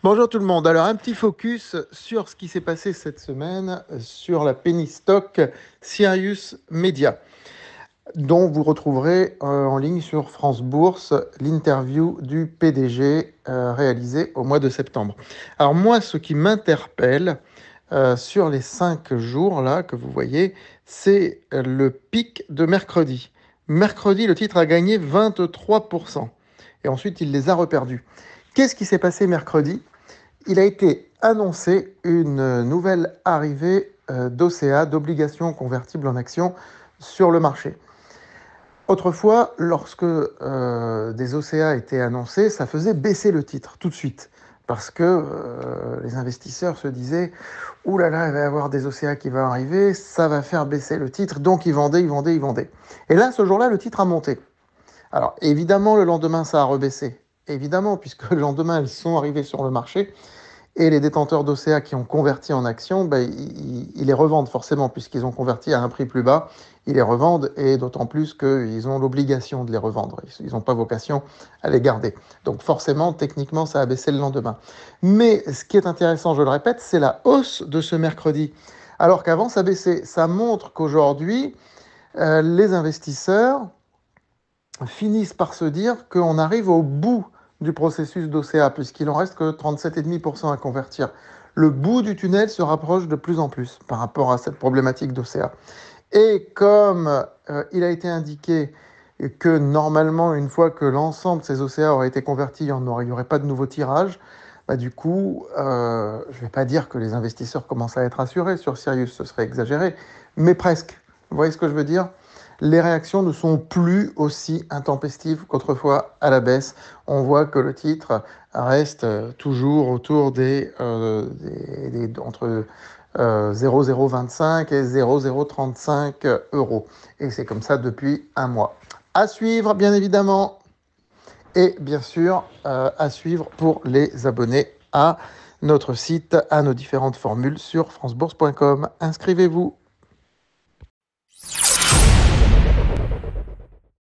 Bonjour tout le monde. Alors, un petit focus sur ce qui s'est passé cette semaine sur la penny stock Sirius Media, dont vous retrouverez en ligne sur France Bourse l'interview du PDG réalisée au mois de septembre. Alors moi, ce qui m'interpelle sur les 5 jours là que vous voyez, c'est le pic de mercredi. Mercredi, le titre a gagné 23%. Et ensuite, il les a reperdus. Qu'est-ce qui s'est passé mercredi? Il a été annoncé une nouvelle arrivée d'OCA, d'obligations convertibles en actions, sur le marché. Autrefois, lorsque des OCA étaient annoncés, ça faisait baisser le titre tout de suite. Parce que les investisseurs se disaient « Ouh là là, il va y avoir des OCA qui vont arriver, ça va faire baisser le titre. » Donc ils vendaient, ils vendaient, ils vendaient. Et là, ce jour-là, le titre a monté. Alors évidemment, le lendemain, ça a rebaissé. Évidemment, puisque le lendemain, ils sont arrivés sur le marché. Et les détenteurs d'OCA qui ont converti en actions, ils les revendent forcément, puisqu'ils ont converti à un prix plus bas. Ils les revendent, et d'autant plus qu'ils ont l'obligation de les revendre. Ils n'ont pas vocation à les garder. Donc forcément, techniquement, ça a baissé le lendemain. Mais ce qui est intéressant, je le répète, c'est la hausse de ce mercredi. Alors qu'avant, ça baissait. Ça montre qu'aujourd'hui, les investisseurs finissent par se dire qu'on arrive au bout du processus d'OCA, puisqu'il en reste que 37,5% à convertir. Le bout du tunnel se rapproche de plus en plus par rapport à cette problématique d'OCA. Et comme il a été indiqué que normalement, une fois que l'ensemble de ces OCA aurait été convertis, il n'y aurait pas de nouveau tirage, du coup, je ne vais pas dire que les investisseurs commencent à être assurés sur Sirius, ce serait exagéré, mais presque. Vous voyez ce que je veux dire? Les réactions ne sont plus aussi intempestives qu'autrefois à la baisse. On voit que le titre reste toujours autour entre 0,025 et 0,035 euros. Et c'est comme ça depuis un mois. À suivre, bien évidemment. Et bien sûr, à suivre pour les abonnés à notre site, à nos différentes formules sur francebourse.com. Inscrivez-vous.